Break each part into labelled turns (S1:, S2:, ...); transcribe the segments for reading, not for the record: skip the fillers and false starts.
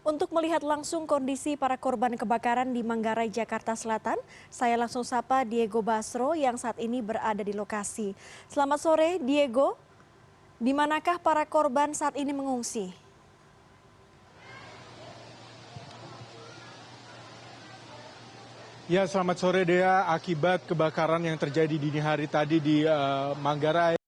S1: Untuk melihat langsung kondisi para korban kebakaran di Manggarai, Jakarta Selatan, saya langsung sapa Diego Basro yang saat ini berada di lokasi. Selamat sore, Diego. Di manakah para korban saat ini mengungsi?
S2: Ya, selamat sore Dea. Akibat kebakaran yang terjadi dini hari tadi di Manggarai,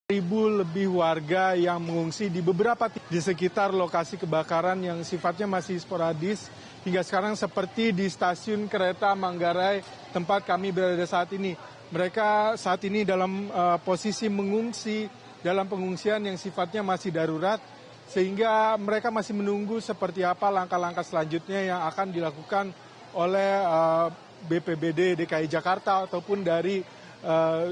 S2: 1.000 lebih warga yang mengungsi di beberapa titik di sekitar lokasi kebakaran yang sifatnya masih sporadis hingga sekarang, seperti di stasiun kereta Manggarai tempat kami berada saat ini. Mereka saat ini dalam posisi mengungsi dalam pengungsian yang sifatnya masih darurat, sehingga mereka masih menunggu seperti apa langkah-langkah selanjutnya yang akan dilakukan oleh BPBD DKI Jakarta ataupun dari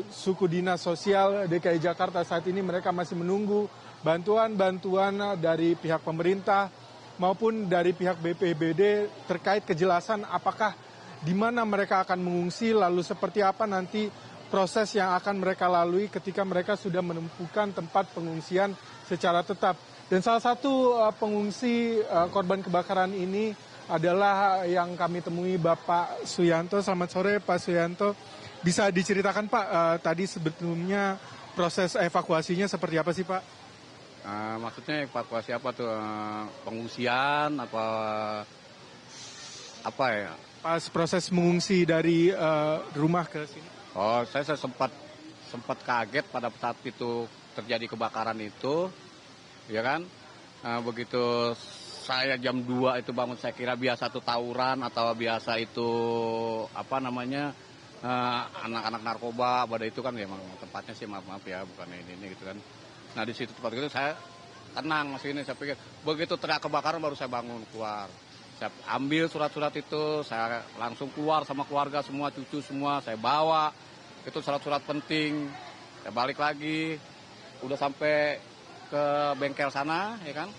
S2: suku dinas sosial DKI Jakarta. Saat ini mereka masih menunggu bantuan-bantuan dari pihak pemerintah maupun dari pihak BPBD terkait kejelasan apakah di mana mereka akan mengungsi, lalu seperti apa nanti proses yang akan mereka lalui ketika mereka sudah menemukan tempat pengungsian secara tetap. Dan salah satu pengungsi korban kebakaran ini adalah yang kami temui, Bapak Suyanto. Selamat sore Pak Suyanto. Bisa diceritakan Pak, tadi sebetulnya proses evakuasinya seperti apa sih Pak?
S3: Maksudnya evakuasi apa tuh? Pengungsian apa ya?
S2: Pas proses mengungsi dari rumah ke sini.
S3: Oh, saya sempat kaget pada saat itu terjadi kebakaran itu, ya kan? Begitu saya jam 2 itu bangun, saya kira biasa tuh tawuran atau biasa itu apa namanya, anak-anak narkoba pada itu kan, ya memang tempatnya sih maaf ya, bukan ini gitu kan. Nah di situ tempat itu saya tenang masih ini, saya pikir begitu teriak kebakaran baru saya bangun keluar. Saya ambil surat-surat itu, saya langsung keluar sama keluarga semua, cucu semua, saya bawa. Itu surat-surat penting, saya balik lagi, udah sampai ke bengkel sana, ya kan.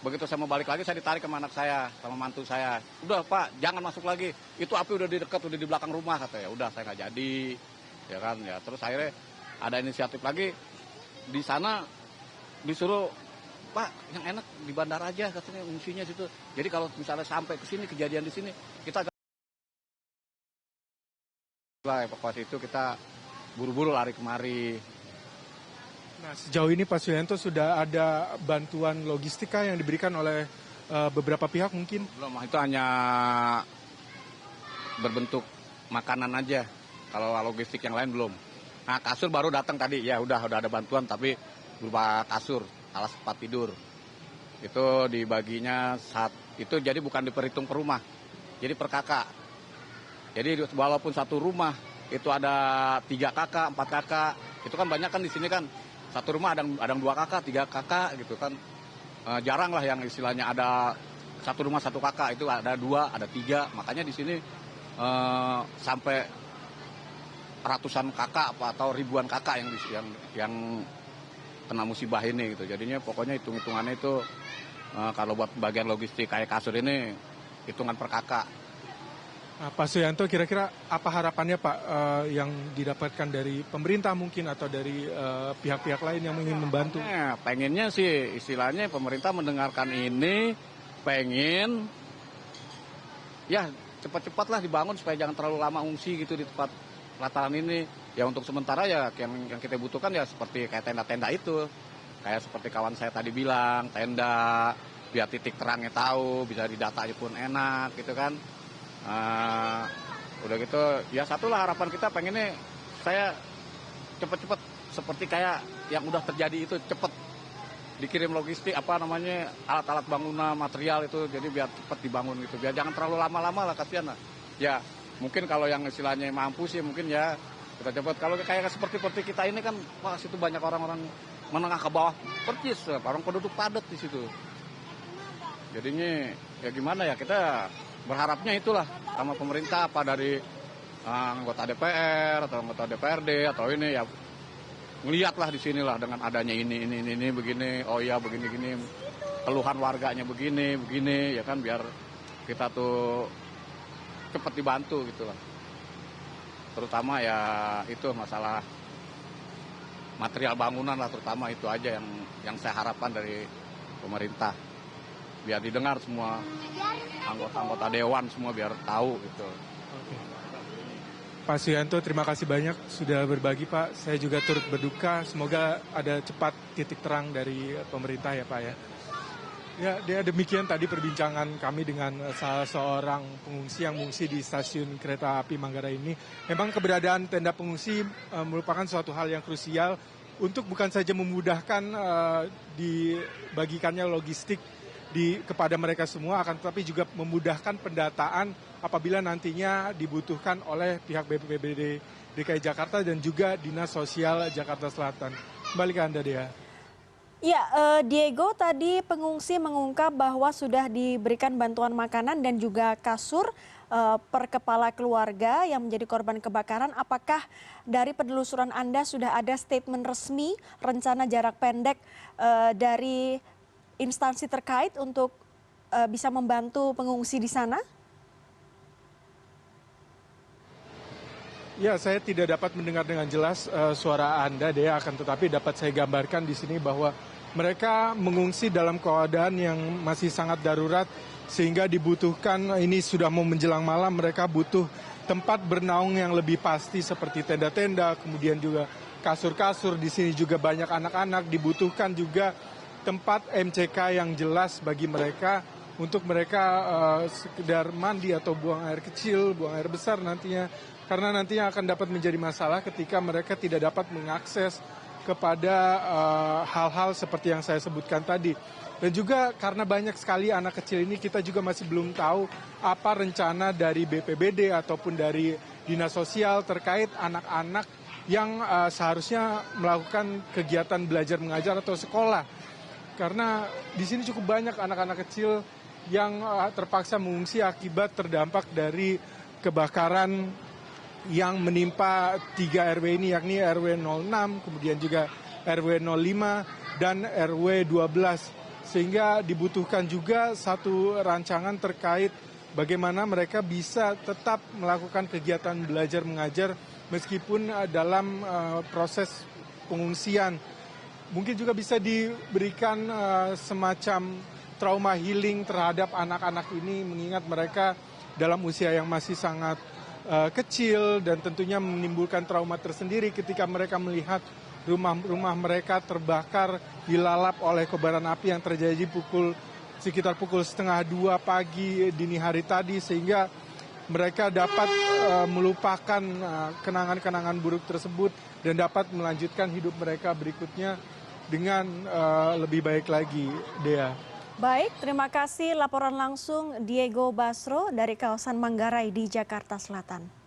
S3: Begitu saya mau balik lagi, saya ditarik sama anak saya, sama mantu saya. Udah Pak, jangan masuk lagi, itu api udah di dekat, udah di belakang rumah, katanya. Udah, saya nggak jadi, ya kan. Ya terus akhirnya ada inisiatif lagi, di sana disuruh, Pak, yang enak di bandara aja, katanya fungsinya situ. Jadi kalau misalnya sampai ke sini, kejadian di sini, kita evakuasi itu kita buru-buru lari kemari.
S2: Nah, sejauh ini Pak Suyanto sudah ada bantuan logistika yang diberikan oleh beberapa pihak mungkin?
S3: Belum, itu hanya berbentuk makanan aja. Kalau logistik yang lain belum. Nah, kasur baru datang tadi, ya udah ada bantuan tapi berupa kasur, alas tempat tidur. Itu dibaginya saat itu, jadi bukan diperhitung per rumah, jadi per kakak. Jadi walaupun satu rumah itu ada 3 kakak, 4 kakak, itu kan banyak kan di sini kan. Satu rumah ada 2 kakak, 3 kakak gitu kan. Jarang lah yang istilahnya ada satu rumah 1 kakak, itu ada 2, ada 3. Makanya di sini sampai ratusan kakak atau ribuan kakak yang kena musibah ini gitu. Jadinya pokoknya hitung-hitungannya itu kalau buat bagian logistik kayak kasur ini hitungan per kakak.
S2: Nah, Pak Suyanto, kira-kira apa harapannya Pak yang didapatkan dari pemerintah mungkin atau dari pihak-pihak lain yang ingin membantu?
S3: Pengennya sih istilahnya pemerintah mendengarkan ini, pengen ya cepat-cepatlah dibangun supaya jangan terlalu lama ngungsi gitu di tempat pelataran ini. Ya untuk sementara ya yang kita butuhkan ya seperti kayak tenda-tenda itu. Kayak seperti kawan saya tadi bilang, tenda, biar titik terangnya tahu, bisa didata pun enak gitu kan. Udah gitu, ya satulah harapan kita pengennya saya cepet-cepet seperti kayak yang udah terjadi itu, cepet dikirim logistik apa namanya alat-alat bangunan material itu, jadi biar cepet dibangun gitu, biar jangan terlalu lama-lama lah, kasihan lah. Ya mungkin kalau yang istilahnya mampu sih mungkin ya kita cepet. Kalau kayak seperti kita ini kan, wah situ banyak orang-orang menengah ke bawah, percis orang penduduk padat di situ. Jadinya ya gimana ya, kita berharapnya itulah sama pemerintah, apa dari anggota DPR atau anggota DPRD atau ini ya ngelihatlah di sinilah dengan adanya ini begini, oh ya begini keluhan warganya begini ya kan, biar kita tuh cepat dibantu gitulah. Terutama ya itu masalah material bangunan lah, terutama itu aja yang saya harapkan dari pemerintah. Biar didengar semua anggota-anggota dewan semua biar tahu gitu.
S2: Oke. Pak Suyanto, terima kasih banyak sudah berbagi Pak. Saya juga turut berduka. Semoga ada cepat titik terang dari pemerintah ya Pak ya. Ya, demikian tadi perbincangan kami dengan salah seorang pengungsi yang mengungsi di stasiun kereta api Manggarai ini. Memang keberadaan tenda pengungsi merupakan suatu hal yang krusial untuk bukan saja memudahkan dibagikannya logistik kepada mereka semua, akan tetapi juga memudahkan pendataan apabila nantinya dibutuhkan oleh pihak BPBD DKI Jakarta dan juga Dinas Sosial Jakarta Selatan. Kembali ke Anda, Dea.
S1: Ya, Diego, tadi pengungsi mengungkap bahwa sudah diberikan bantuan makanan dan juga kasur per kepala keluarga yang menjadi korban kebakaran. Apakah dari penelusuran Anda sudah ada statement resmi rencana jarak pendek dari instansi terkait untuk bisa membantu pengungsi di sana?
S2: Ya, saya tidak dapat mendengar dengan jelas suara Anda, Dea, akan tetapi dapat saya gambarkan di sini bahwa mereka mengungsi dalam keadaan yang masih sangat darurat sehingga dibutuhkan, ini sudah mau menjelang malam, mereka butuh tempat bernaung yang lebih pasti seperti tenda-tenda, kemudian juga kasur-kasur, di sini juga banyak anak-anak, dibutuhkan juga tempat MCK yang jelas bagi mereka untuk mereka sekedar mandi atau buang air kecil, buang air besar nantinya. Karena nantinya akan dapat menjadi masalah ketika mereka tidak dapat mengakses kepada hal-hal seperti yang saya sebutkan tadi. Dan juga karena banyak sekali anak kecil ini, kita juga masih belum tahu apa rencana dari BPBD ataupun dari Dinas Sosial terkait anak-anak yang seharusnya melakukan kegiatan belajar mengajar atau sekolah. Karena di sini cukup banyak anak-anak kecil yang terpaksa mengungsi akibat terdampak dari kebakaran yang menimpa 3 RW ini, yakni RW 06, kemudian juga RW 05, dan RW 12. Sehingga dibutuhkan juga satu rancangan terkait bagaimana mereka bisa tetap melakukan kegiatan belajar mengajar meskipun dalam proses pengungsian. Mungkin juga bisa diberikan semacam trauma healing terhadap anak-anak ini, mengingat mereka dalam usia yang masih sangat kecil dan tentunya menimbulkan trauma tersendiri ketika mereka melihat rumah-rumah mereka terbakar, dilalap oleh kobaran api yang terjadi sekitar pukul 1:30 pagi dini hari tadi, sehingga mereka dapat melupakan kenangan-kenangan buruk tersebut dan dapat melanjutkan hidup mereka berikutnya dengan lebih baik lagi, Dea.
S1: Baik, terima kasih laporan langsung Diego Basro dari kawasan Manggarai di Jakarta Selatan.